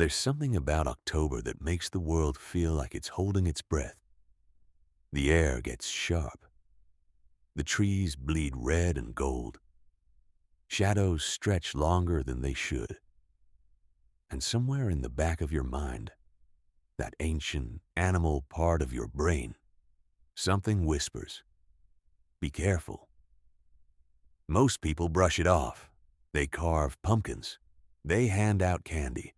There's something about October that makes the world feel like it's holding its breath. The air gets sharp. The trees bleed red and gold. Shadows stretch longer than they should. And somewhere in the back of your mind, that ancient animal part of your brain, something whispers, "Be careful." Most people brush it off. They carve pumpkins. They hand out candy.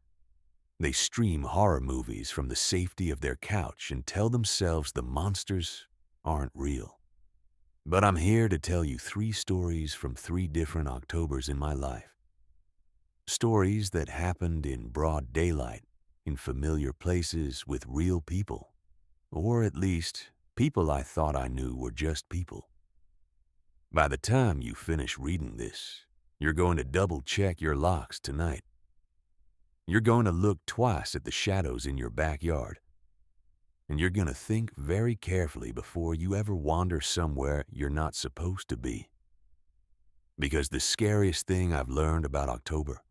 They stream horror movies from the safety of their couch and tell themselves the monsters aren't real. But I'm here to tell you 3 stories from 3 different Octobers in my life. Stories that happened in broad daylight, in familiar places with real people. Or at least, people I thought I knew were just people. By the time you finish reading this, you're going to double-check your locks tonight. You're going to look twice at the shadows in your backyard. And you're going to think very carefully before you ever wander somewhere you're not supposed to be. Because the scariest thing I've learned about October,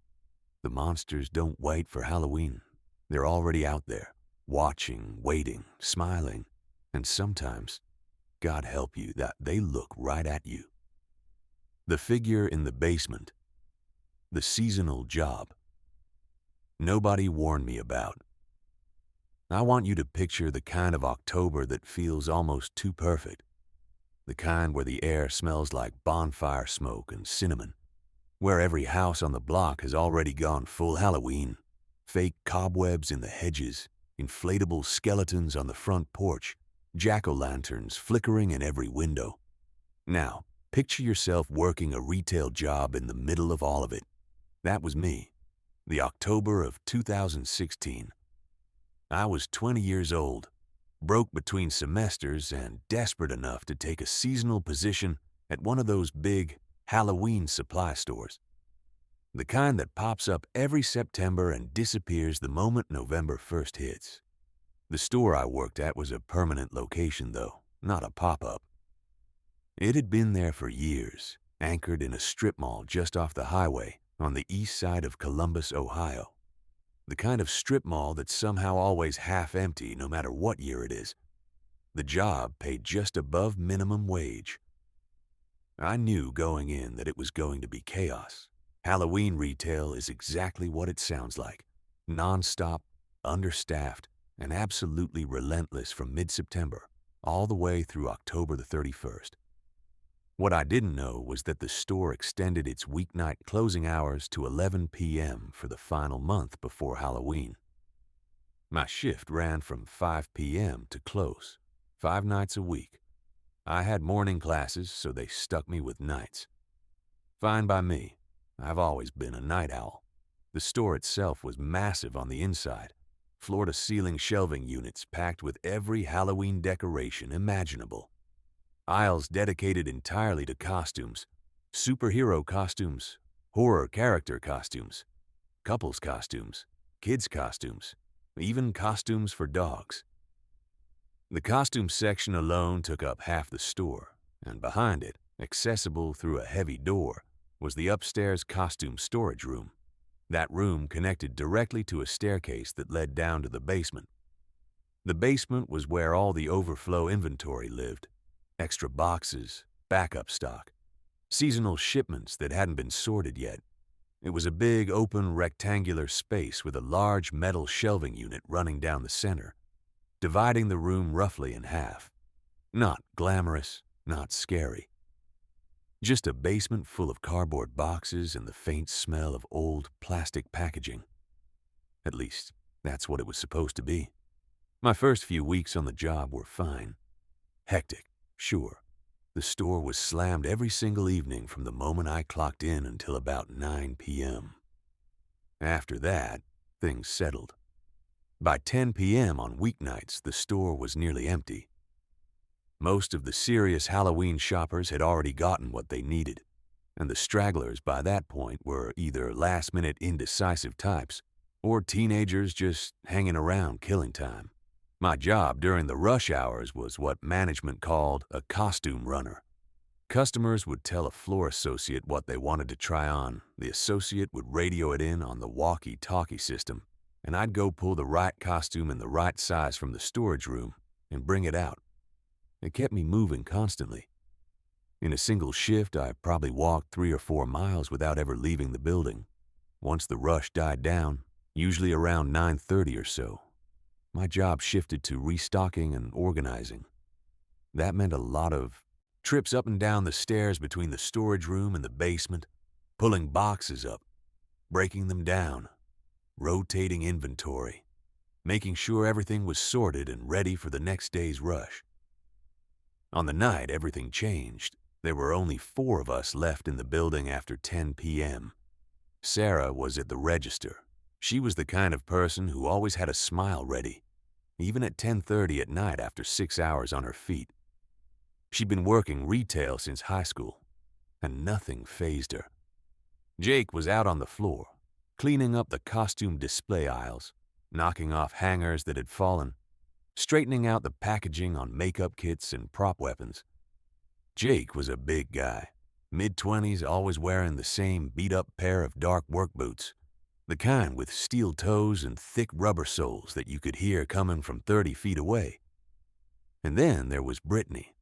the monsters don't wait for Halloween. They're already out there, watching, waiting, smiling, and sometimes, God help you, that they look right at you. The figure in the basement. The seasonal job. Nobody warned me about. I want you to picture the kind of October that feels almost too perfect. The kind where the air smells like bonfire smoke and cinnamon. Where every house on the block has already gone full Halloween. Fake cobwebs in the hedges, inflatable skeletons on the front porch, jack-o'-lanterns flickering in every window. Now, picture yourself working a retail job in the middle of all of it. That was me. The October of 2016. I was 20 years old, broke between semesters and desperate enough to take a seasonal position at one of those big Halloween supply stores. The kind that pops up every September and disappears the moment November 1st hits. The store I worked at was a permanent location, though, not a pop-up. It had been there for years, anchored in a strip mall just off the highway on the east side of Columbus, Ohio. The kind of strip mall that's somehow always half empty no matter what year it is. The job paid just above minimum wage. I knew going in that it was going to be chaos. Halloween retail is exactly what it sounds like. Non-stop, understaffed, and absolutely relentless from mid-September all the way through October the 31st. What I didn't know was that the store extended its weeknight closing hours to 11 p.m. for the final month before Halloween. My shift ran from 5 p.m. to close, 5 nights a week. I had morning classes, so they stuck me with nights. Fine by me. I've always been a night owl. The store itself was massive on the inside, floor-to-ceiling shelving units packed with every Halloween decoration imaginable. Aisles dedicated entirely to costumes, superhero costumes, horror character costumes, couples costumes, kids costumes, even costumes for dogs. The costume section alone took up half the store, and behind it, accessible through a heavy door, was the upstairs costume storage room. That room connected directly to a staircase that led down to the basement. The basement was where all the overflow inventory lived. Extra boxes, backup stock, seasonal shipments that hadn't been sorted yet. It was a big, open, rectangular space with a large metal shelving unit running down the center, dividing the room roughly in half. Not glamorous, not scary. Just a basement full of cardboard boxes and the faint smell of old plastic packaging. At least, that's what it was supposed to be. My first few weeks on the job were fine. Hectic. Sure, the store was slammed every single evening from the moment I clocked in until about 9 p.m. After that, things settled. By 10 p.m. on weeknights, the store was nearly empty. Most of the serious Halloween shoppers had already gotten what they needed, and the stragglers by that point were either last-minute indecisive types or teenagers just hanging around killing time. My job during the rush hours was what management called a costume runner. Customers would tell a floor associate what they wanted to try on. The associate would radio it in on the walkie-talkie system, and I'd go pull the right costume in the right size from the storage room and bring it out. It kept me moving constantly. In a single shift, I probably walked 3 or 4 miles without ever leaving the building. Once the rush died down, usually around 9:30 or so, my job shifted to restocking and organizing. That meant a lot of trips up and down the stairs between the storage room and the basement, pulling boxes up, breaking them down, rotating inventory, making sure everything was sorted and ready for the next day's rush. On the night everything changed, there were only 4 of us left in the building after 10 p.m. Sarah was at the register. She was the kind of person who always had a smile ready, even at 10:30 at night after 6 hours on her feet. She'd been working retail since high school, and nothing fazed her. Jake was out on the floor, cleaning up the costume display aisles, knocking off hangers that had fallen, straightening out the packaging on makeup kits and prop weapons. Jake was a big guy, mid-20s, always wearing the same beat-up pair of dark work boots, the kind with steel toes and thick rubber soles that you could hear coming from 30 feet away. And then there was Brittany.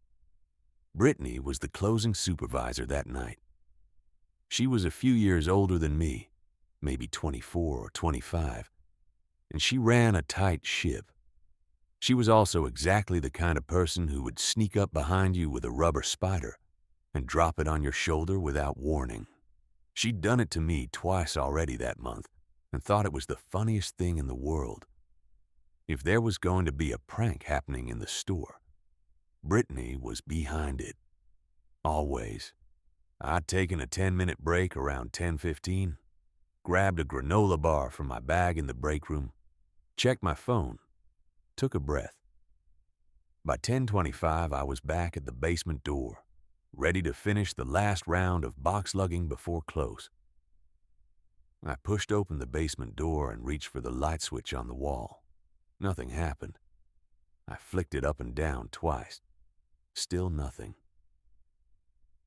Brittany was the closing supervisor that night. She was a few years older than me, maybe 24 or 25, and she ran a tight ship. She was also exactly the kind of person who would sneak up behind you with a rubber spider and drop it on your shoulder without warning. She'd done it to me twice already that month and thought it was the funniest thing in the world. If there was going to be a prank happening in the store, Brittany was behind it. Always. I'd taken a 10-minute break around 10:15, grabbed a granola bar from my bag in the break room, checked my phone, took a breath. By 10:25, I was back at the basement door, ready to finish the last round of box lugging before close. I pushed open the basement door and reached for the light switch on the wall. Nothing happened. I flicked it up and down twice. Still nothing.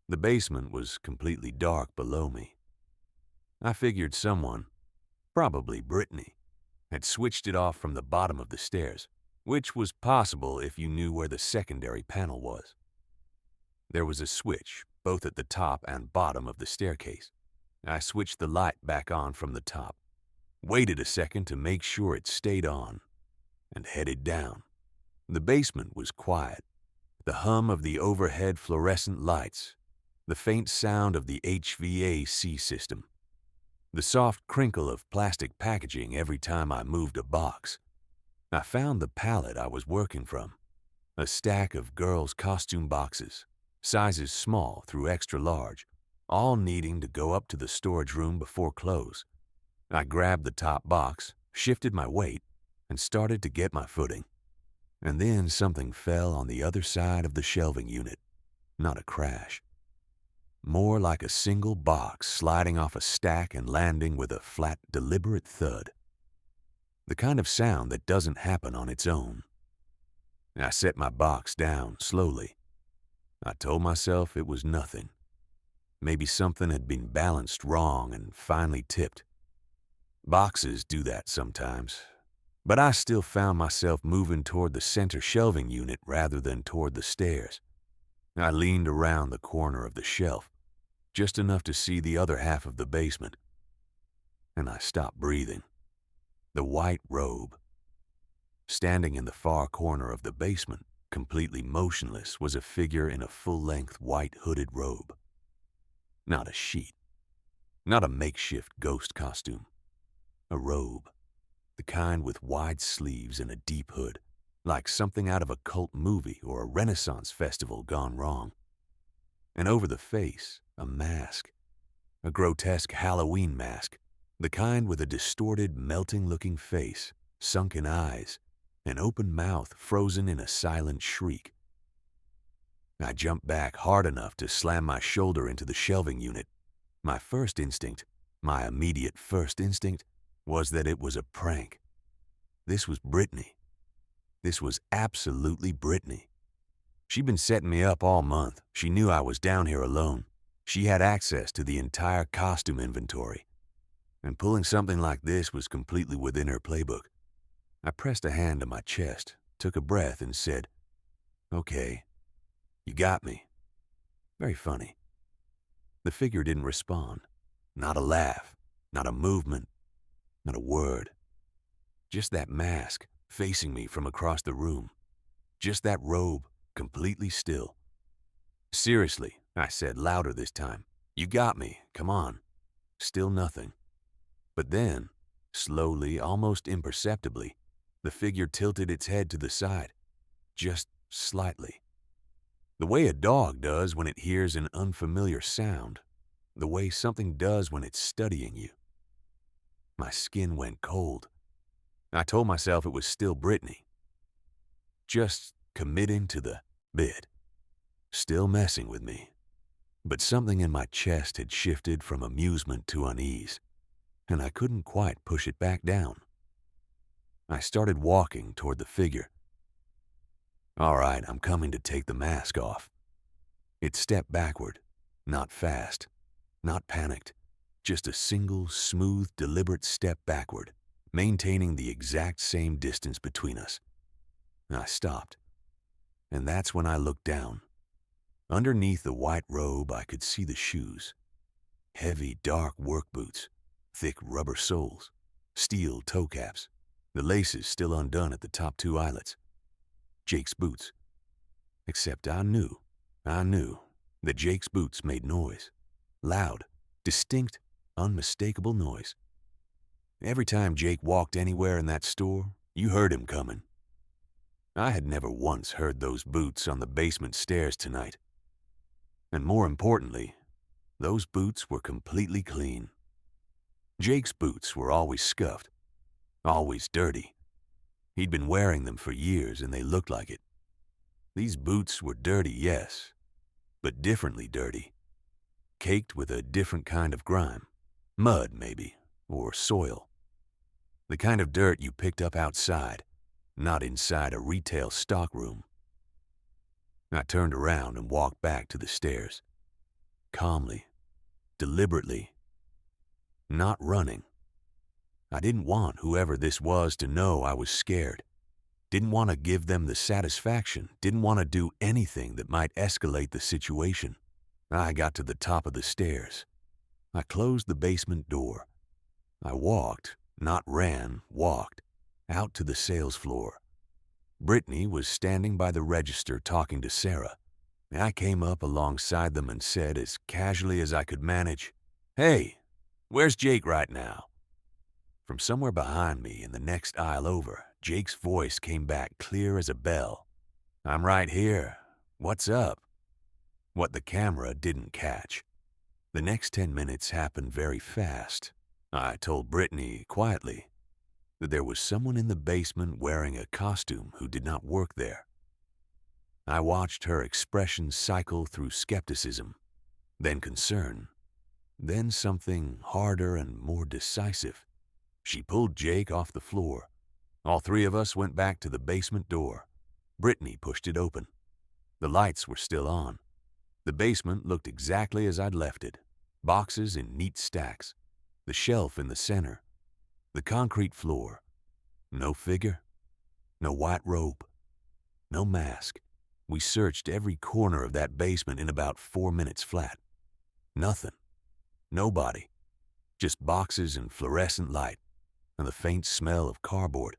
The basement was completely dark below me. I figured someone, probably Brittany, had switched it off from the bottom of the stairs, which was possible if you knew where the secondary panel was. There was a switch both at the top and bottom of the staircase. I switched the light back on from the top, waited a second to make sure it stayed on, and headed down. The basement was quiet. The hum of the overhead fluorescent lights, the faint sound of the HVAC system, the soft crinkle of plastic packaging every time I moved a box. I found the pallet I was working from, a stack of girls' costume boxes, sizes small through extra large, all needing to go up to the storage room before close. I grabbed the top box, shifted my weight, and started to get my footing. And then something fell on the other side of the shelving unit. Not a crash. More like a single box sliding off a stack and landing with a flat, deliberate thud. The kind of sound that doesn't happen on its own. I set my box down slowly. I told myself it was nothing. Maybe something had been balanced wrong and finally tipped. Boxes do that sometimes. But I still found myself moving toward the center shelving unit rather than toward the stairs. I leaned around the corner of the shelf, just enough to see the other half of the basement. And I stopped breathing. The white robe. Standing in the far corner of the basement, completely motionless, was a figure in a full-length white hooded robe. Not a sheet. Not a makeshift ghost costume. A robe. The kind with wide sleeves and a deep hood, like something out of a cult movie or a Renaissance festival gone wrong. And over the face, a mask. A grotesque Halloween mask, the kind with a distorted, melting-looking face, sunken eyes, an open mouth frozen in a silent shriek. I jumped back hard enough to slam my shoulder into the shelving unit. My immediate first instinct, was that it was a prank. This was Brittany. This was absolutely Brittany. She'd been setting me up all month. She knew I was down here alone. She had access to the entire costume inventory. and pulling something like this was completely within her playbook. I pressed a hand to my chest, took a breath, and said, "Okay, you got me." Very funny. The figure didn't respond. Not a laugh, not a movement, not a word. Just that mask facing me from across the room. Just that robe, completely still. "Seriously," I said louder this time. "You got me, come on." Still nothing. But then, slowly, almost imperceptibly, the figure tilted its head to the side, just slightly. The way a dog does when it hears an unfamiliar sound, the way something does when it's studying you. My skin went cold. I told myself it was still Brittany. Just committing to the bit. Still messing with me. But something in my chest had shifted from amusement to unease, and I couldn't quite push it back down. I started walking toward the figure. "All right, I'm coming to take the mask off." It stepped backward, not fast, not panicked, just a single, smooth, deliberate step backward, maintaining the exact same distance between us. I stopped, and that's when I looked down. Underneath the white robe, I could see the shoes. Heavy, dark work boots, thick rubber soles, steel toe caps, the laces still undone at the top two eyelets. Jake's boots. Except I knew that Jake's boots made noise. Loud, distinct, unmistakable noise. Every time Jake walked anywhere in that store, you heard him coming. I had never once heard those boots on the basement stairs tonight. And more importantly, those boots were completely clean. Jake's boots were always scuffed, always dirty. He'd been wearing them for years and they looked like it. These boots were dirty, yes, but differently dirty. Caked with a different kind of grime. Mud, maybe, or soil. The kind of dirt you picked up outside, not inside a retail stockroom. I turned around and walked back to the stairs. Calmly, deliberately. Not running. I didn't want whoever this was to know I was scared. Didn't want to give them the satisfaction. Didn't want to do anything that might escalate the situation. I got to the top of the stairs. I closed the basement door. I walked, not ran, walked, out to the sales floor. Brittany was standing by the register talking to Sarah. I came up alongside them and said as casually as I could manage, "Hey, where's Jake right now?" From somewhere behind me in the next aisle over, Jake's voice came back clear as a bell. "I'm right here. What's up?" What the camera didn't catch. The next 10 minutes happened very fast. I told Brittany quietly that there was someone in the basement wearing a costume who did not work there. I watched her expression cycle through skepticism, then concern, then something harder and more decisive. She pulled Jake off the floor. All three of us went back to the basement door. Brittany pushed it open. The lights were still on. The basement looked exactly as I'd left it. Boxes in neat stacks. The shelf in the center. The concrete floor. No figure. No white robe. No mask. We searched every corner of that basement in about 4 minutes flat. Nothing. Nobody. Just boxes and fluorescent light, and the faint smell of cardboard.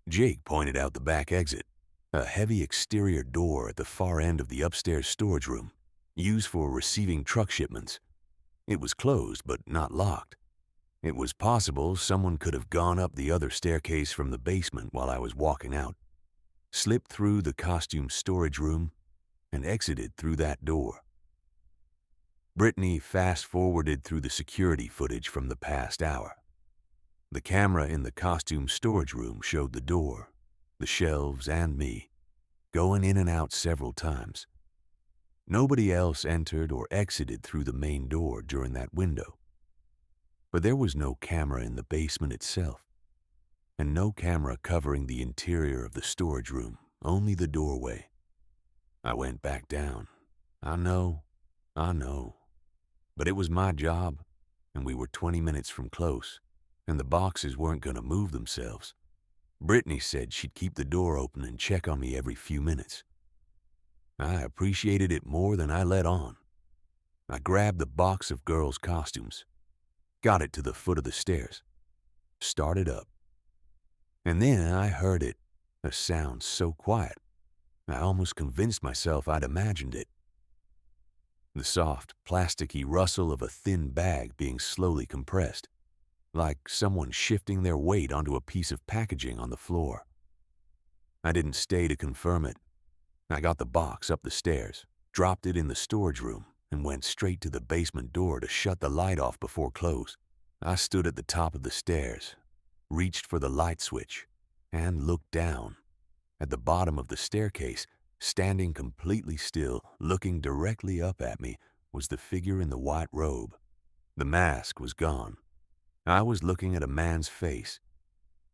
Jake pointed out the back exit, a heavy exterior door at the far end of the upstairs storage room, used for receiving truck shipments. It was closed, but not locked. It was possible someone could have gone up the other staircase from the basement while I was walking out, slipped through the costume storage room, and exited through that door. Brittany fast-forwarded through the security footage from the past hour. The camera in the costume storage room showed the door, the shelves, and me, going in and out several times. Nobody else entered or exited through the main door during that window. But there was no camera in the basement itself, and no camera covering the interior of the storage room, only the doorway. I went back down. I know. But it was my job, and we were 20 minutes from close, and the boxes weren't going to move themselves. Brittany said she'd keep the door open and check on me every few minutes. I appreciated it more than I let on. I grabbed the box of girls' costumes, got it to the foot of the stairs, started up. And then I heard it, a sound so quiet, I almost convinced myself I'd imagined it. The soft, plasticky rustle of a thin bag being slowly compressed, like someone shifting their weight onto a piece of packaging on the floor. I didn't stay to confirm it. I got the box up the stairs, dropped it in the storage room, and went straight to the basement door to shut the light off before close. I stood at the top of the stairs, reached for the light switch, and looked down. At the bottom of the staircase, standing completely still, looking directly up at me, was the figure in the white robe. The mask was gone. I was looking at a man's face.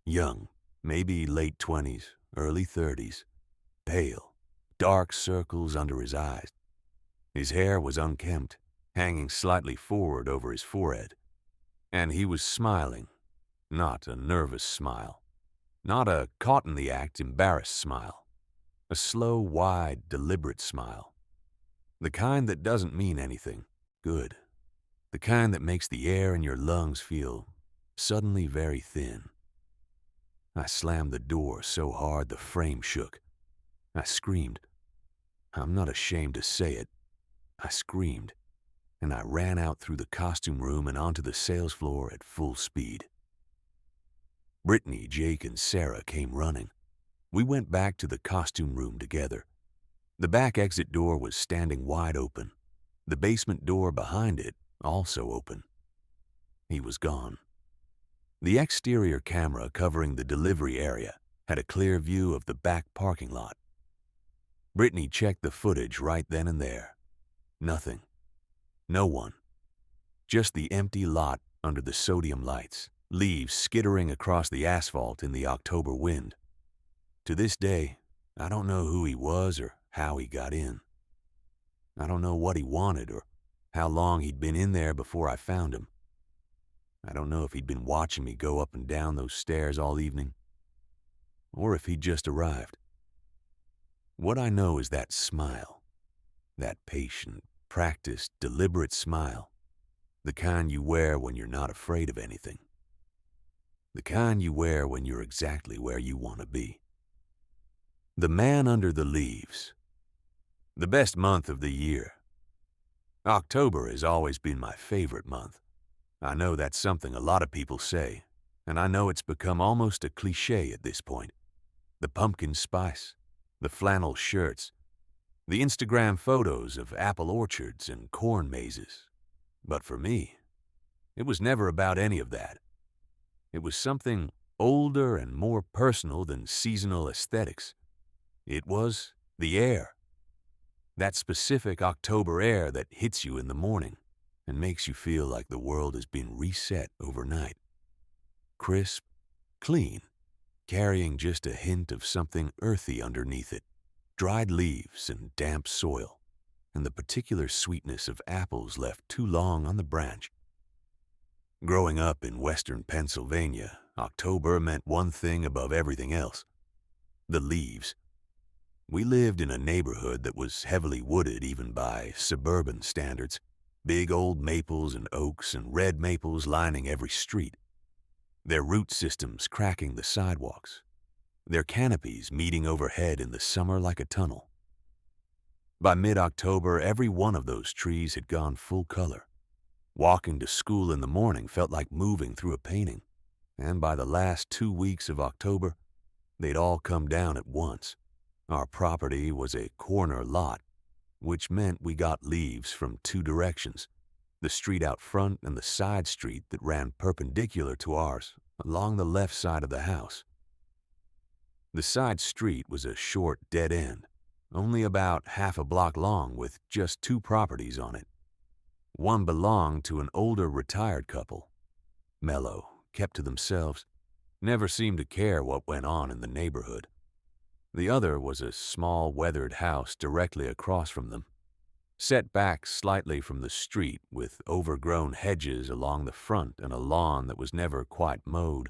Young, maybe late 20s, early 30s. Pale, dark circles under his eyes. His hair was unkempt, hanging slightly forward over his forehead. And he was smiling, not a nervous smile, not a caught-in-the-act embarrassed smile. A slow, wide, deliberate smile. The kind that doesn't mean anything good. The kind that makes the air in your lungs feel suddenly very thin. I slammed the door so hard the frame shook. I screamed. I'm not ashamed to say it. I screamed, and I ran out through the costume room and onto the sales floor at full speed. Brittany, Jake, and Sarah came running. We went back to the costume room together. The back exit door was standing wide open. The basement door behind it also open. He was gone. The exterior camera covering the delivery area had a clear view of the back parking lot. Brittany checked the footage right then and there. Nothing. No one. Just the empty lot under the sodium lights, leaves skittering across the asphalt in the October wind. To this day, I don't know who he was or how he got in. I don't know what he wanted or how long he'd been in there before I found him. I don't know if he'd been watching me go up and down those stairs all evening, or if he'd just arrived. What I know is that smile, that patient, practiced, deliberate smile, the kind you wear when you're not afraid of anything, the kind you wear when you're exactly where you want to be. The man under the leaves. The best month of the year. October has always been my favorite month. I know that's something a lot of people say, and I know it's become almost a cliche at this point. The pumpkin spice, the flannel shirts, the Instagram photos of apple orchards and corn mazes. But for me, it was never about any of that. It was something older and more personal than seasonal aesthetics. It was the air. That specific October air that hits you in the morning and makes you feel like the world has been reset overnight. Crisp, clean, carrying just a hint of something earthy underneath it. Dried leaves and damp soil, and the particular sweetness of apples left too long on the branch. Growing up in western Pennsylvania, October meant one thing above everything else: the leaves. We lived in a neighborhood that was heavily wooded even by suburban standards. Big old maples and oaks and red maples lining every street. Their root systems cracking the sidewalks. Their canopies meeting overhead in the summer like a tunnel. By mid-October, every one of those trees had gone full color. Walking to school in the morning felt like moving through a painting. And by the last 2 weeks of October, they'd all come down at once. Our property was a corner lot, which meant we got leaves from 2 directions, the street out front and the side street that ran perpendicular to ours along the left side of the house. The side street was a short dead end, only about half a block long with just 2 properties on it. One belonged to an older retired couple. Mellow, kept to themselves, never seemed to care what went on in the neighborhood. The other was a small weathered house directly across from them. set back slightly from the street with overgrown hedges along the front and a lawn that was never quite mowed.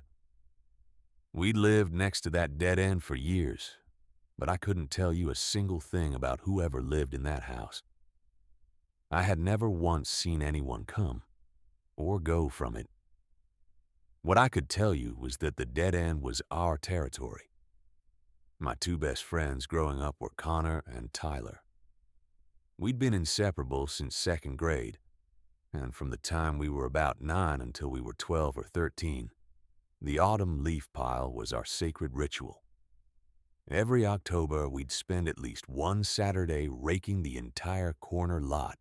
We'd lived next to that dead end for years, but I couldn't tell you a single thing about whoever lived in that house. I had never once seen anyone come or go from it. What I could tell you was that the dead end was our territory. My two best friends growing up were Connor and Tyler. We'd been inseparable since second grade, and from the time we were about 9 until we were 12 or 13, the autumn leaf pile was our sacred ritual. Every October, we'd spend at least one Saturday raking the entire corner lot,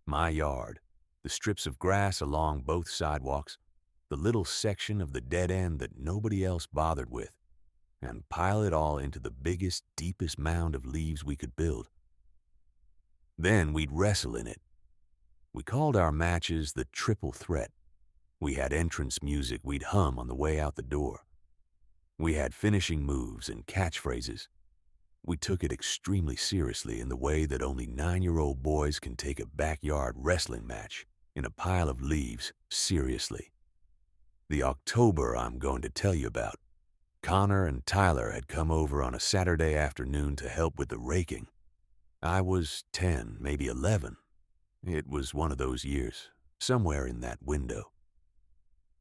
my yard, the strips of grass along both sidewalks, the little section of the dead end that nobody else bothered with, and pile it all into the biggest, deepest mound of leaves we could build. Then we'd wrestle in it. We called our matches the triple threat. We had entrance music we'd hum on the way out the door. We had finishing moves and catchphrases. We took it extremely seriously in the way that only 9-year-old boys can take a backyard wrestling match in a pile of leaves seriously. The October I'm going to tell you about, Connor and Tyler had come over on a Saturday afternoon to help with the raking. I was 10, maybe 11. It was one of those years, somewhere in that window.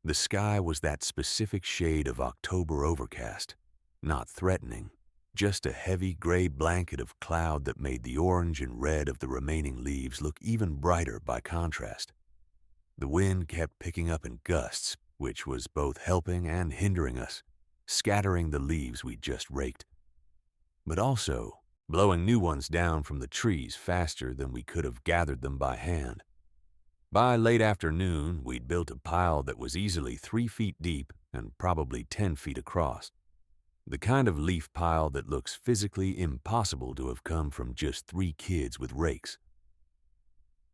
The sky was that specific shade of October overcast, not threatening, just a heavy gray blanket of cloud that made the orange and red of the remaining leaves look even brighter by contrast. The wind kept picking up in gusts, which was both helping and hindering us, scattering the leaves we'd just raked, but also blowing new ones down from the trees faster than we could have gathered them by hand. By late afternoon, we'd built a pile that was easily 3 feet deep and probably 10 feet across. The kind of leaf pile that looks physically impossible to have come from just 3 kids with rakes.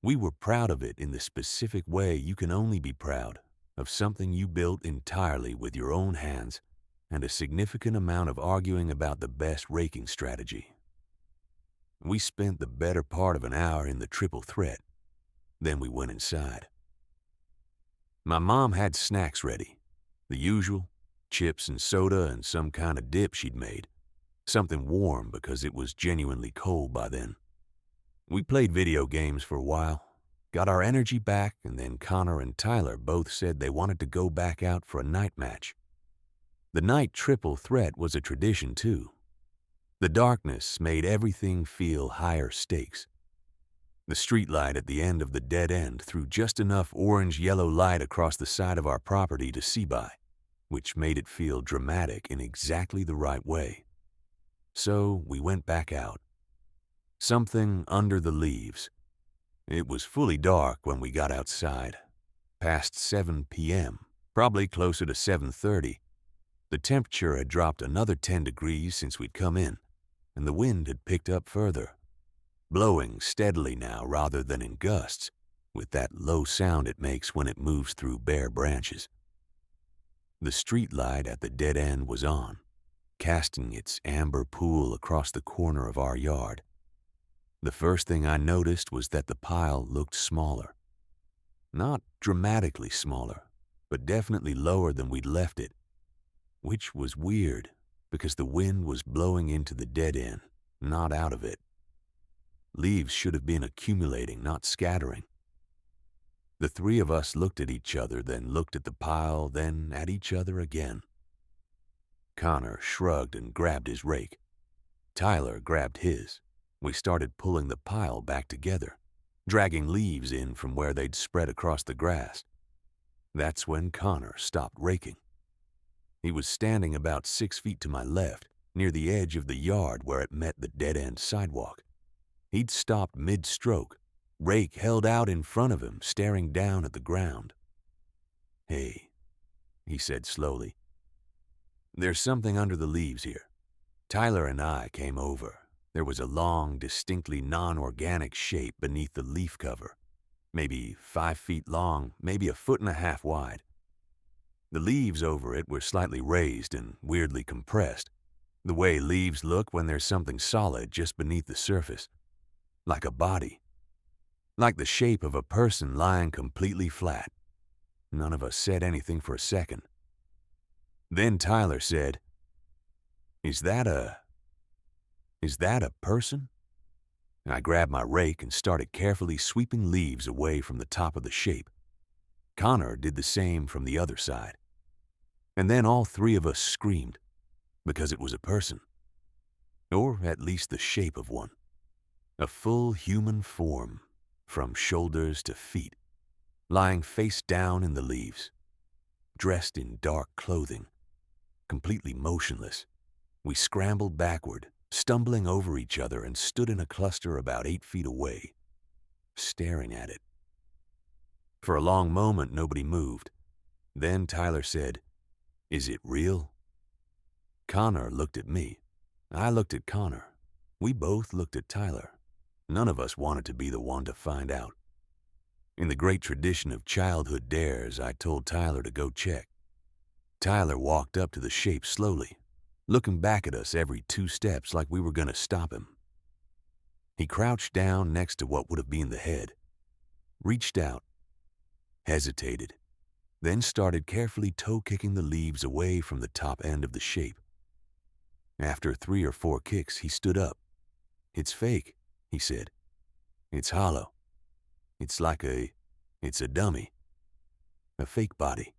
We were proud of it in the specific way you can only be proud of something you built entirely with your own hands and a significant amount of arguing about the best raking strategy. We spent the better part of an hour in the triple threat. Then we went inside. My mom had snacks ready, the usual, chips and soda and some kind of dip she'd made, something warm because it was genuinely cold by then. We played video games for a while, got our energy back, and then Connor and Tyler both said they wanted to go back out for a night match. The night triple threat was a tradition too. The darkness made everything feel higher stakes. The streetlight at the end of the dead end threw just enough orange-yellow light across the side of our property to see by, which made it feel dramatic in exactly the right way. So we went back out. Something under the leaves. It was fully dark when we got outside, past 7 p.m., probably closer to 7:30. The temperature had dropped another 10 degrees since we'd come in, and the wind had picked up further, blowing steadily now rather than in gusts, with that low sound it makes when it moves through bare branches. The streetlight at the dead end was on, casting its amber pool across the corner of our yard. The first thing I noticed was that the pile looked smaller. Not dramatically smaller, but definitely lower than we'd left it, which was weird because the wind was blowing into the dead end, not out of it. Leaves should have been accumulating, not scattering. The 3 of us looked at each other, then looked at the pile, then at each other again. Connor shrugged and grabbed his rake. Tyler grabbed his. We started pulling the pile back together, dragging leaves in from where they'd spread across the grass. That's when Connor stopped raking. He was standing about 6 feet to my left, near the edge of the yard where it met the dead-end sidewalk. He'd stopped mid-stroke, rake held out in front of him, staring down at the ground. "Hey," he said slowly. "There's something under the leaves here." Tyler and I came over. There was a long, distinctly non-organic shape beneath the leaf cover, maybe 5 feet long, maybe 1.5 feet wide. The leaves over it were slightly raised and weirdly compressed, the way leaves look when there's something solid just beneath the surface, like a body. like the shape of a person lying completely flat. None of us said anything for a second. Then Tyler said, Is that a person?" I grabbed my rake and started carefully sweeping leaves away from the top of the shape. Connor did the same from the other side. And then all three of us screamed, because it was a person. Or at least the shape of one. A full human form, from shoulders to feet, lying face down in the leaves, dressed in dark clothing, completely motionless. We scrambled backward, stumbling over each other, and stood in a cluster about 8 feet away, staring at it. For a long moment, nobody moved. Then Tyler said, "Is it real?" Connor looked at me. I looked at Connor. We both looked at Tyler. None of us wanted to be the one to find out. In the great tradition of childhood dares, I told Tyler to go check. Tyler walked up to the shape slowly, looking back at us every 2 steps like we were going to stop him. He crouched down next to what would have been the head, reached out, hesitated, then started carefully toe-kicking the leaves away from the top end of the shape. After 3 or 4 kicks, he stood up. "It's fake," he said. "It's hollow. It's a dummy. A fake body."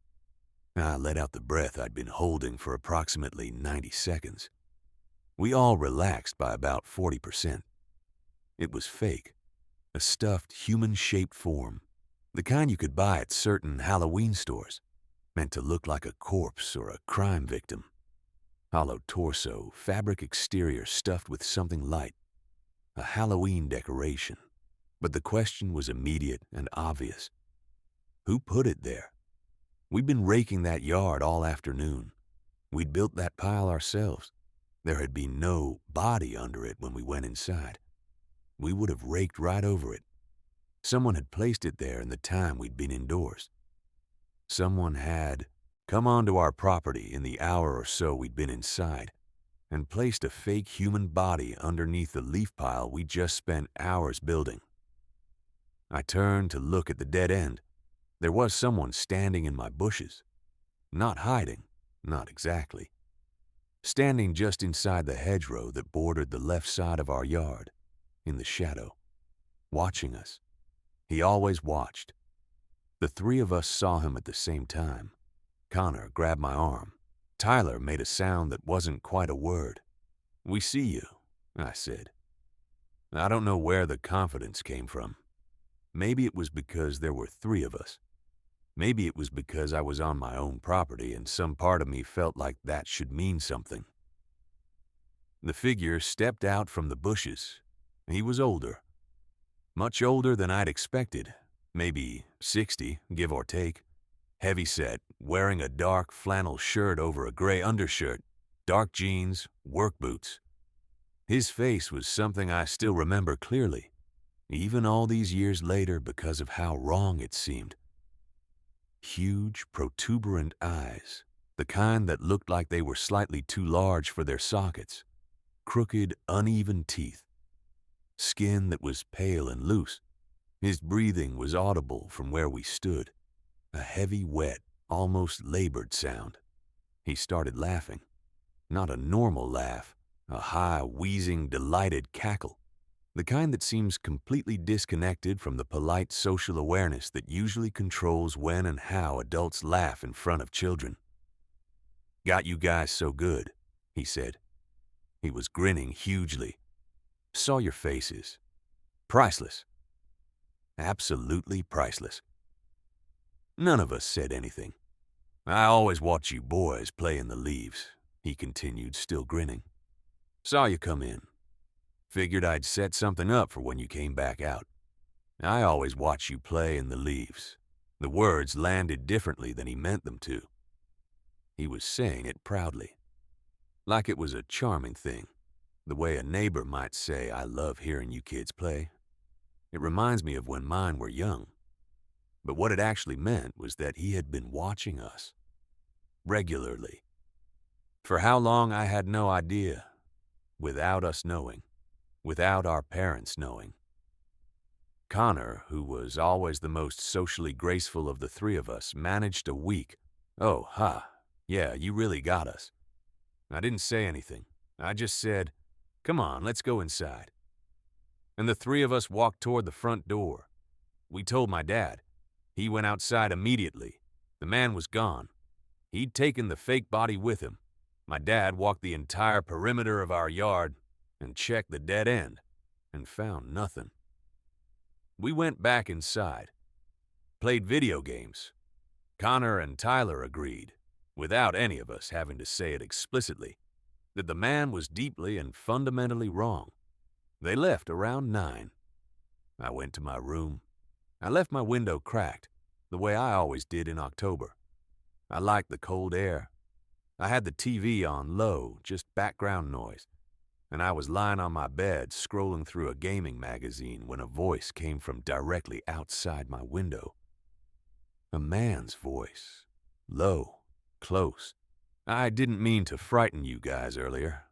I let out the breath I'd been holding for approximately 90 seconds. We all relaxed by about 40%. It was fake. A stuffed, human-shaped form. The kind you could buy at certain Halloween stores, meant to look like a corpse or a crime victim. Hollow torso, fabric exterior stuffed with something light. A Halloween decoration. But the question was immediate and obvious. Who put it there? We'd been raking that yard all afternoon. We'd built that pile ourselves. There had been no body under it when we went inside. We would have raked right over it. Someone had placed it there in the time we'd been indoors. Someone had come onto our property in the hour or so we'd been inside and placed a fake human body underneath the leaf pile we just spent hours building. I turned to look at the dead end. There was someone standing in my bushes. Not hiding, not exactly. Standing just inside the hedgerow that bordered the left side of our yard, in the shadow, watching us. He always watched. The 3 of us saw him at the same time. Connor grabbed my arm. Tyler made a sound that wasn't quite a word. "We see you," I said. I don't know where the confidence came from. Maybe it was because there were 3 of us. Maybe it was because I was on my own property and some part of me felt like that should mean something. The figure stepped out from the bushes. He was older. Much older than I'd expected. Maybe 60, give or take. Heavy-set, wearing a dark flannel shirt over a gray undershirt, dark jeans, work boots. His face was something I still remember clearly, even all these years later because of how wrong it seemed. Huge, protuberant eyes, the kind that looked like they were slightly too large for their sockets. Crooked, uneven teeth. Skin that was pale and loose. His breathing was audible from where we stood. A heavy, wet, almost labored sound. He started laughing. Not a normal laugh, a high, wheezing, delighted cackle. The kind that seems completely disconnected from the polite social awareness that usually controls when and how adults laugh in front of children. "Got you guys so good," he said. He was grinning hugely. "Saw your faces. Priceless. Absolutely priceless." None of us said anything. "I always watch you boys play in the leaves," he continued, still grinning. "Saw you come in. Figured I'd set something up for when you came back out. I always watch you play in the leaves." The words landed differently than he meant them to. He was saying it proudly, like it was a charming thing, the way a neighbor might say, "I love hearing you kids play. It reminds me of when mine were young." But what it actually meant was that he had been watching us, regularly. For how long I had no idea, without us knowing. Without our parents knowing. Connor, who was always the most socially graceful of the three of us, managed a weak, "Oh, ha, yeah, you really got us." I didn't say anything. I just said, "Come on, let's go inside." And the three of us walked toward the front door. We told my dad. He went outside immediately. The man was gone. He'd taken the fake body with him. My dad walked the entire perimeter of our yard and checked the dead end and found nothing. We went back inside, played video games. Connor and Tyler agreed, without any of us having to say it explicitly, that the man was deeply and fundamentally wrong. They left around 9. I went to my room. I left my window cracked, the way I always did in October. I liked the cold air. I had the TV on low, just background noise, and I was lying on my bed scrolling through a gaming magazine when a voice came from directly outside my window. A man's voice. Low, close. "I didn't mean to frighten you guys earlier."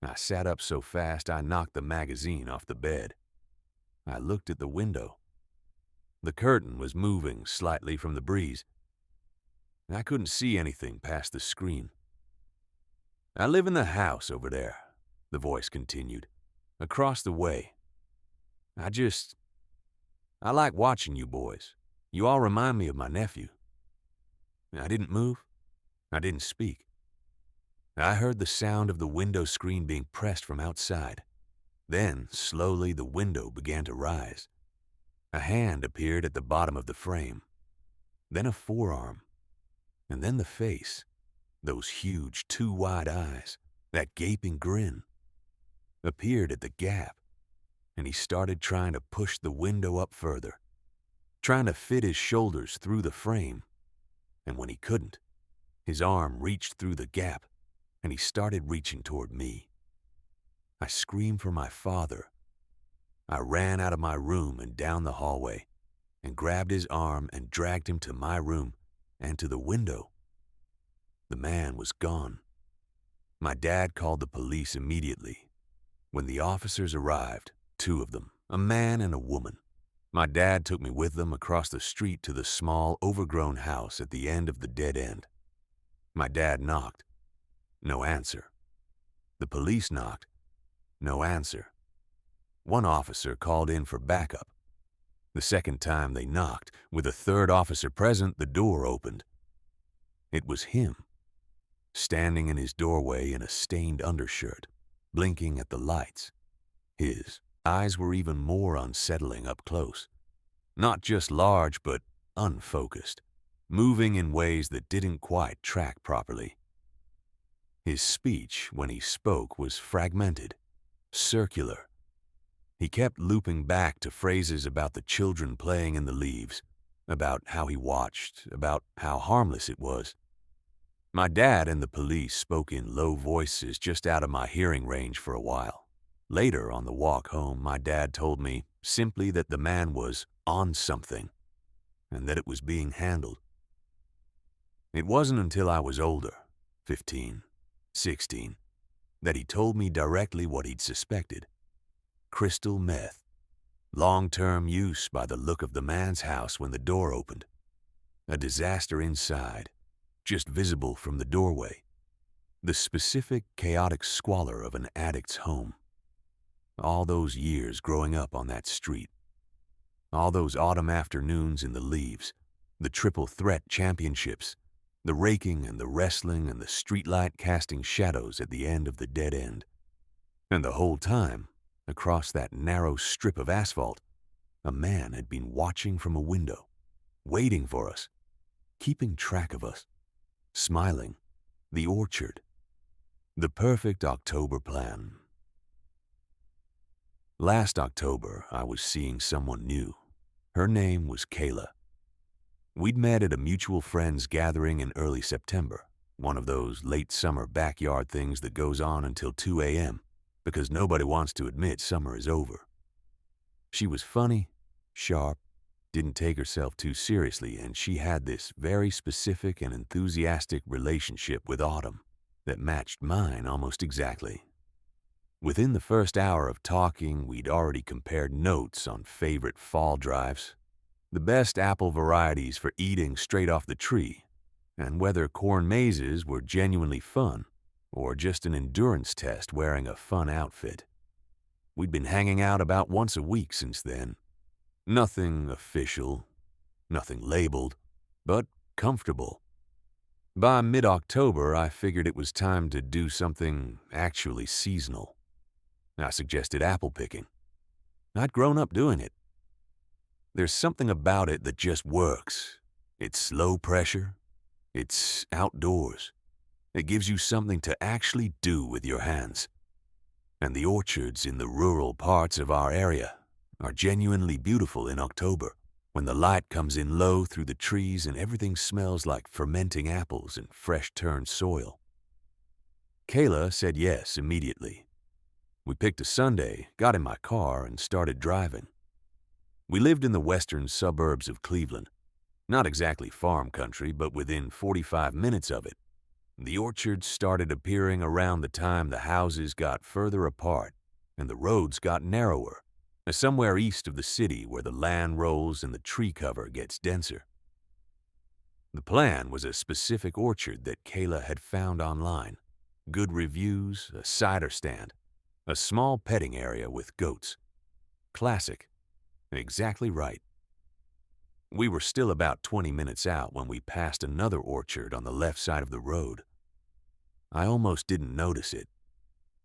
I sat up so fast I knocked the magazine off the bed. I looked at the window. The curtain was moving slightly from the breeze. I couldn't see anything past the screen. "I live in the house over there," the voice continued, "across the way. I like watching you boys. You all remind me of my nephew." I didn't move. I didn't speak. I heard the sound of the window screen being pressed from outside. Then, slowly, the window began to rise. A hand appeared at the bottom of the frame. Then a forearm. And then the face. Those huge, too wide eyes, that gaping grin, appeared at the gap, and he started trying to push the window up further, trying to fit his shoulders through the frame. And when he couldn't, his arm reached through the gap, and he started reaching toward me. I screamed for my father. I ran out of my room and down the hallway, and grabbed his arm and dragged him to my room and to the window. The man was gone. My dad called the police immediately. When the officers arrived, 2 of them, a man and a woman, my dad took me with them across the street to the small, overgrown house at the end of the dead end. My dad knocked. No answer. The police knocked. No answer. One officer called in for backup. The second time they knocked, with a 3rd officer present, the door opened. It was him, standing in his doorway in a stained undershirt, blinking at the lights. His eyes were even more unsettling up close. Not just large, but unfocused, moving in ways that didn't quite track properly. His speech, when he spoke, was fragmented, circular. He kept looping back to phrases about the children playing in the leaves, about how he watched, about how harmless it was. My dad and the police spoke in low voices just out of my hearing range for a while. Later, on the walk home, my dad told me simply that the man was on something, and that it was being handled. It wasn't until I was older, 15, 16, that he told me directly what he'd suspected. Crystal meth. Long-term use by the look of the man's house when the door opened. A disaster inside, just visible from the doorway. The specific, chaotic squalor of an addict's home. All those years growing up on that street. All those autumn afternoons in the leaves. The triple threat championships. The raking and the wrestling and the streetlight casting shadows at the end of the dead end. And the whole time, across that narrow strip of asphalt, a man had been watching from a window, waiting for us, keeping track of us, smiling, the orchard, the perfect October plan. Last October, I was seeing someone new. Her name was Kayla. We'd met at a mutual friend's gathering in early September, one of those late summer backyard things that goes on until 2 a.m., because nobody wants to admit summer is over. She was funny, sharp, didn't take herself too seriously, and she had this very specific and enthusiastic relationship with autumn that matched mine almost exactly. Within the first hour of talking, we'd already compared notes on favorite fall drives, the best apple varieties for eating straight off the tree, and whether corn mazes were genuinely fun or just an endurance test wearing a fun outfit. We'd been hanging out about once a week since then. Nothing official, nothing labeled, but comfortable. By mid-October, I figured it was time to do something actually seasonal. I suggested apple picking. I'd grown up doing it. There's something about it that just works. It's low pressure. It's outdoors. It gives you something to actually do with your hands. And the orchards in the rural parts of our area are genuinely beautiful in October, when the light comes in low through the trees and everything smells like fermenting apples and fresh-turned soil. Kayla said yes immediately. We picked a Sunday, got in my car, and started driving. We lived in the western suburbs of Cleveland. Not exactly farm country, but within 45 minutes of it. The orchards started appearing around the time the houses got further apart and the roads got narrower, somewhere east of the city where the land rolls and the tree cover gets denser. The plan was a specific orchard that Kayla had found online. Good reviews, a cider stand, a small petting area with goats. Classic. Exactly right. We were still about 20 minutes out when we passed another orchard on the left side of the road. I almost didn't notice it.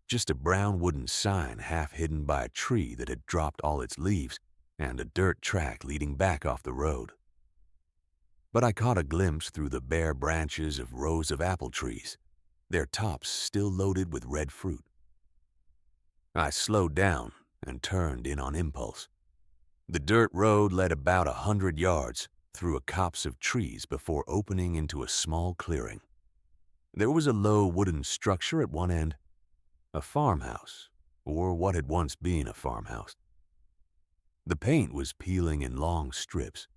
Just a brown wooden sign half hidden by a tree that had dropped all its leaves and a dirt track leading back off the road. But I caught a glimpse through the bare branches of rows of apple trees, their tops still loaded with red fruit. I slowed down and turned in on impulse. The dirt road led about 100 yards through a copse of trees before opening into a small clearing. There was a low wooden structure at one end, a farmhouse, or what had once been a farmhouse. The paint was peeling in long strips.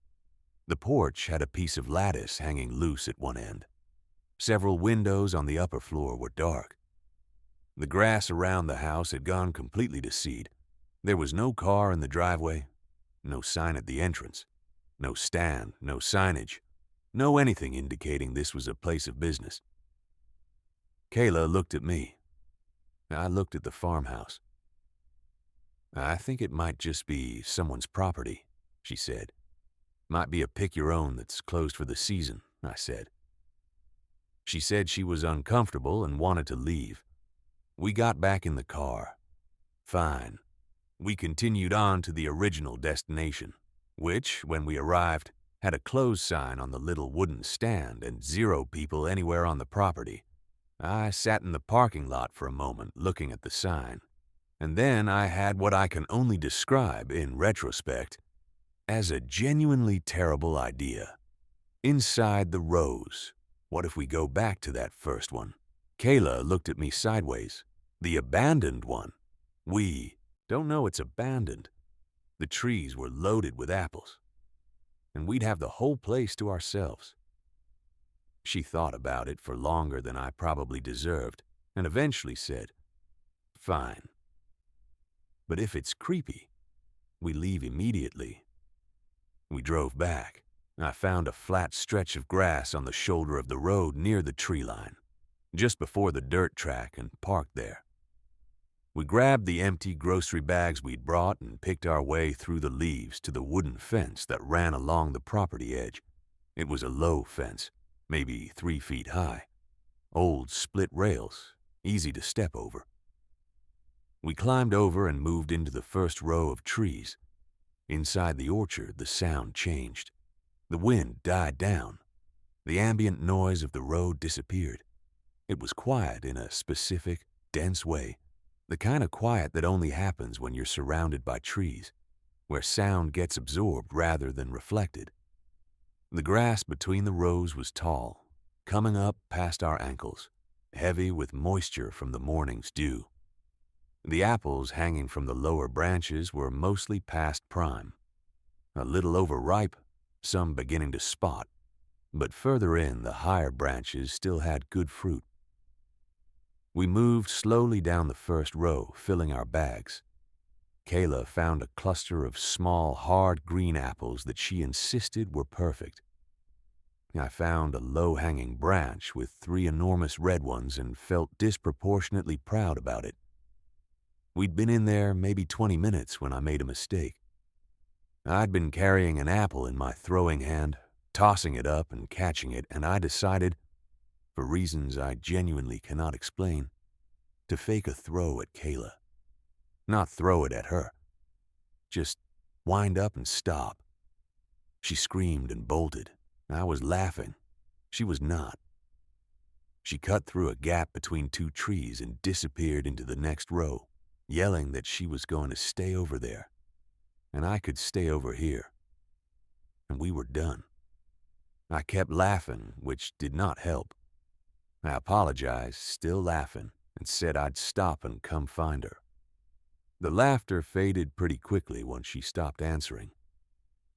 The porch had a piece of lattice hanging loose at one end. Several windows on the upper floor were dark. The grass around the house had gone completely to seed. There was no car in the driveway, no sign at the entrance, no stand, no signage, no anything indicating this was a place of business. Kayla looked at me. I looked at the farmhouse. "I think it might just be someone's property," she said. "Might be a pick-your-own that's closed for the season," I said. She said she was uncomfortable and wanted to leave. We got back in the car. Fine. We continued on to the original destination, which, when we arrived, had a close sign on the little wooden stand and 0 people anywhere on the property. I sat in the parking lot for a moment looking at the sign, and then I had what I can only describe, in retrospect, as a genuinely terrible idea. Inside the rows, what if we go back to that first one? Kayla looked at me sideways. The abandoned one. We don't know it's abandoned. The trees were loaded with apples, and we'd have the whole place to ourselves. She thought about it for longer than I probably deserved, and eventually said, "Fine. But if it's creepy, we leave immediately." We drove back. I found a flat stretch of grass on the shoulder of the road near the tree line, just before the dirt track, and parked there. We grabbed the empty grocery bags we'd brought and picked our way through the leaves to the wooden fence that ran along the property edge. It was a low fence, maybe 3 feet high. Old split rails, easy to step over. We climbed over and moved into the first row of trees. Inside the orchard, the sound changed. The wind died down. The ambient noise of the road disappeared. It was quiet in a specific, dense way. The kind of quiet that only happens when you're surrounded by trees, where sound gets absorbed rather than reflected. The grass between the rows was tall, coming up past our ankles, heavy with moisture from the morning's dew. The apples hanging from the lower branches were mostly past prime, a little overripe, some beginning to spot, but further in, the higher branches still had good fruit. We moved slowly down the first row, filling our bags. Kayla found a cluster of small, hard green apples that she insisted were perfect. I found a low-hanging branch with 3 enormous red ones and felt disproportionately proud about it. We'd been in there maybe 20 minutes when I made a mistake. I'd been carrying an apple in my throwing hand, tossing it up and catching it, and I decided, for reasons I genuinely cannot explain, to fake a throw at Kayla. Not throw it at her. Just wind up and stop. She screamed and bolted. I was laughing. She was not. She cut through a gap between 2 trees and disappeared into the next row, yelling that she was going to stay over there, and I could stay over here. And we were done. I kept laughing, which did not help. I apologized, still laughing, and said I'd stop and come find her. The laughter faded pretty quickly once she stopped answering.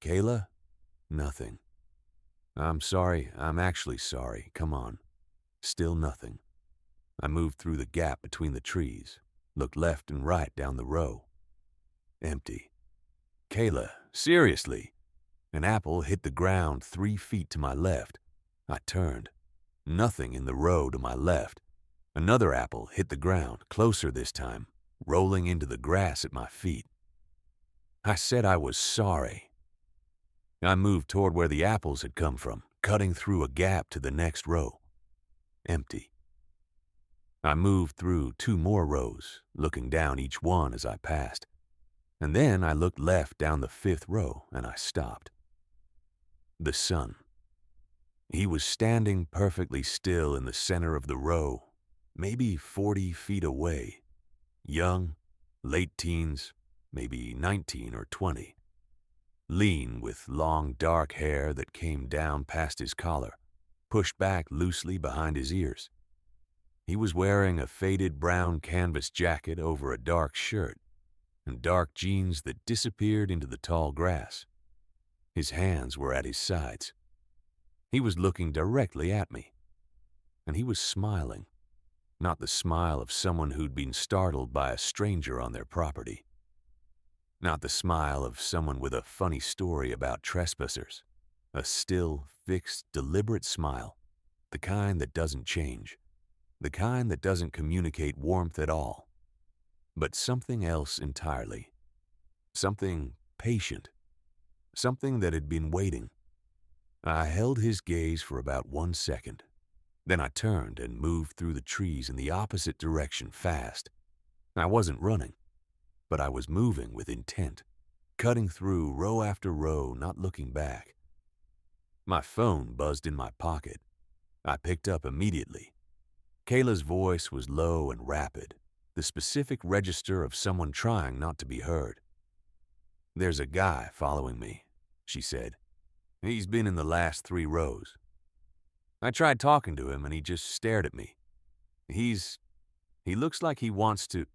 Kayla? Nothing. I'm sorry, I'm actually sorry, come on. Still nothing. I moved through the gap between the trees, looked left and right down the row. Empty. Kayla, seriously? An apple hit the ground 3 feet to my left. I turned. Nothing in the row to my left. Another apple hit the ground, closer this time, rolling into the grass at my feet. I said I was sorry. I moved toward where the apples had come from, cutting through a gap to the next row. Empty. I moved through 2 more rows, looking down each one as I passed. And then I looked left down the 5th row, and I stopped. The sun. He was standing perfectly still in the center of the row, maybe 40 feet away. Young, late teens, maybe 19 or 20. Lean, with long dark hair that came down past his collar, pushed back loosely behind his ears. He was wearing a faded brown canvas jacket over a dark shirt and dark jeans that disappeared into the tall grass. His hands were at his sides. He was looking directly at me, and he was smiling, not the smile of someone who'd been startled by a stranger on their property. Not the smile of someone with a funny story about trespassers. A still, fixed, deliberate smile. The kind that doesn't change. The kind that doesn't communicate warmth at all. But something else entirely. Something patient. Something that had been waiting. I held his gaze for about 1 second. Then I turned and moved through the trees in the opposite direction fast. I wasn't running, but I was moving with intent, cutting through row after row, not looking back. My phone buzzed in my pocket. I picked up immediately. Kayla's voice was low and rapid, the specific register of someone trying not to be heard. "There's a guy following me," she said. "He's been in the last 3 rows. I tried talking to him and he just stared at me. He looks like he wants to—"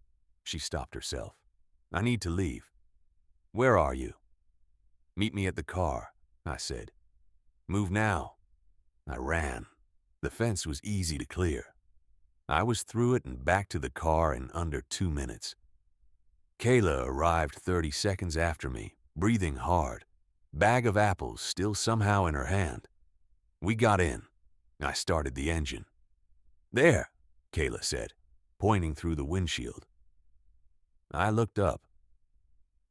She stopped herself. "I need to leave." "Where are you?" "Meet me at the car," I said. "Move now." I ran. The fence was easy to clear. I was through it and back to the car in under 2 minutes. Kayla arrived 30 seconds after me, breathing hard, bag of apples still somehow in her hand. We got in. I started the engine. "There," Kayla said, pointing through the windshield. I looked up.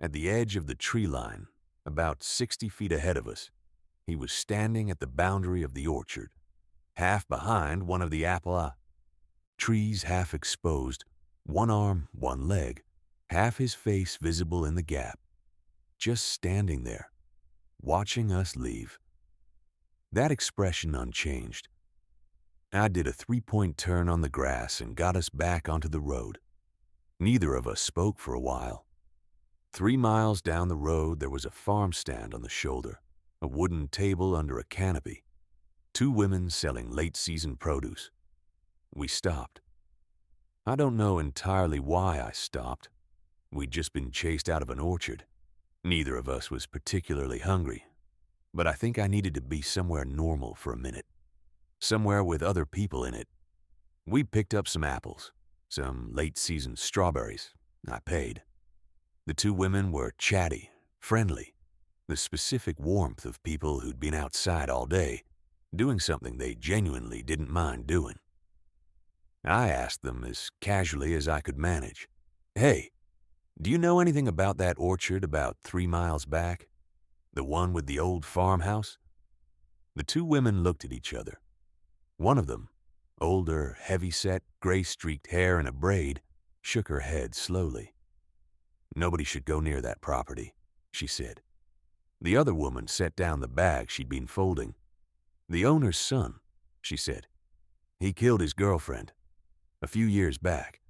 At the edge of the tree line, about 60 feet ahead of us, he was standing at the boundary of the orchard, half behind one of the apple trees, half exposed, 1 arm, 1 leg, half his face visible in the gap, just standing there, watching us leave. That expression unchanged. I did a 3-point turn on the grass and got us back onto the road. Neither of us spoke for a while. 3 miles down the road, there was a farm stand on the shoulder, a wooden table under a canopy, 2 women selling late-season produce. We stopped. I don't know entirely why I stopped. We'd just been chased out of an orchard. Neither of us was particularly hungry, but I think I needed to be somewhere normal for a minute, somewhere with other people in it. We picked up some apples, some late-season strawberries. I paid. The two women were chatty, friendly, the specific warmth of people who'd been outside all day, doing something they genuinely didn't mind doing. I asked them as casually as I could manage, "Hey, do you know anything about that orchard about 3 miles back? The one with the old farmhouse?" The two women looked at each other. One of them, older, heavy-set, gray-streaked hair in a braid, shook her head slowly. "Nobody should go near that property," she said. The other woman set down the bag she'd been folding. "The owner's son," she said. "He killed his girlfriend. A few years back,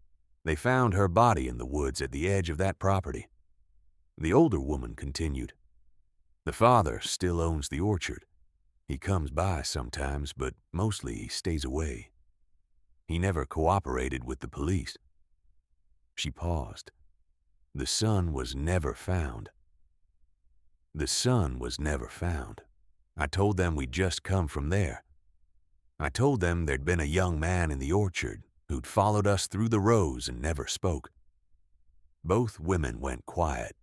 they found her body in the woods at the edge of that property." The older woman continued, "The father still owns the orchard. He comes by sometimes, but mostly he stays away. He never cooperated with the police." She paused. "The son was never found." "The son was never found. I told them we'd just come from there. I told them there'd been a young man in the orchard who'd followed us through the rows and never spoke." Both women went quiet.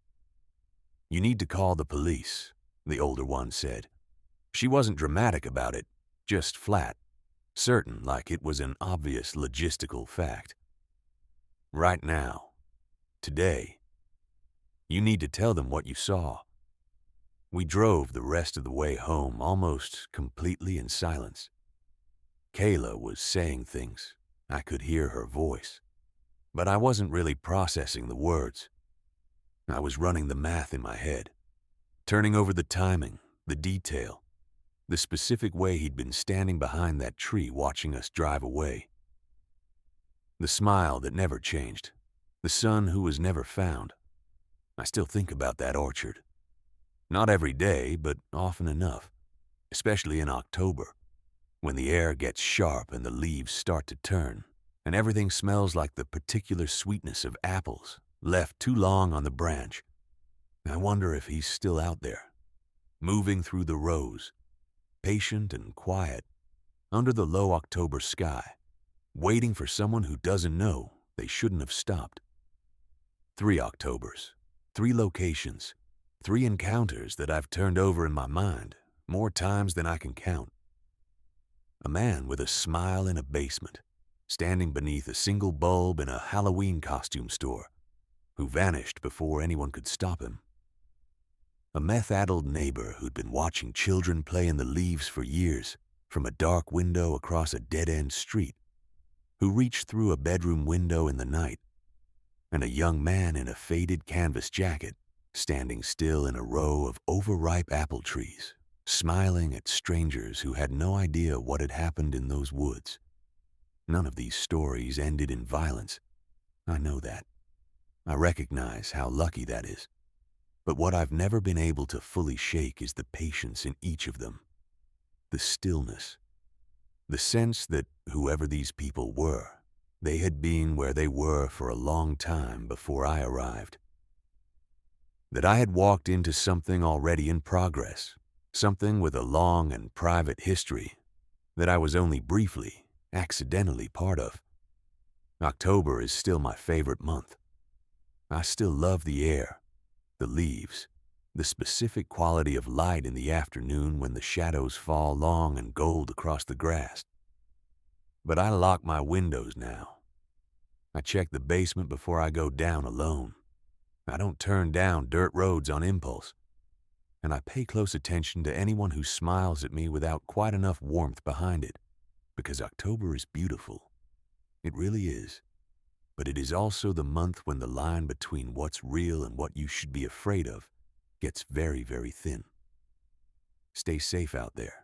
"You need to call the police," the older one said. She wasn't dramatic about it, just flat, certain like it was an obvious logistical fact. "Right now. Today. You need to tell them what you saw." We drove the rest of the way home almost completely in silence. Kayla was saying things. I could hear her voice. But I wasn't really processing the words. I was running the math in my head, turning over the timing, the detail, the specific way he'd been standing behind that tree watching us drive away. The smile that never changed, the son who was never found. I still think about that orchard. Not every day, but often enough, especially in October, when the air gets sharp and the leaves start to turn, and everything smells like the particular sweetness of apples left too long on the branch. I wonder if he's still out there, moving through the rows, patient and quiet, under the low October sky, waiting for someone who doesn't know they shouldn't have stopped. 3 Octobers, 3 locations, 3 encounters that I've turned over in my mind more times than I can count. A man with a smile in a basement, standing beneath a single bulb in a Halloween costume store, who vanished before anyone could stop him. A meth-addled neighbor who'd been watching children play in the leaves for years from a dark window across a dead-end street, who reached through a bedroom window in the night, and a young man in a faded canvas jacket standing still in a row of overripe apple trees, smiling at strangers who had no idea what had happened in those woods. None of these stories ended in violence. I know that. I recognize how lucky that is. But what I've never been able to fully shake is the patience in each of them, the stillness, the sense that whoever these people were, they had been where they were for a long time before I arrived. That I had walked into something already in progress, something with a long and private history that I was only briefly, accidentally part of. October is still my favorite month. I still love the air, the leaves, the specific quality of light in the afternoon when the shadows fall long and gold across the grass. But I lock my windows now. I check the basement before I go down alone. I don't turn down dirt roads on impulse. And I pay close attention to anyone who smiles at me without quite enough warmth behind it, because October is beautiful. It really is. But it is also the month when the line between what's real and what you should be afraid of gets very, very thin. Stay safe out there.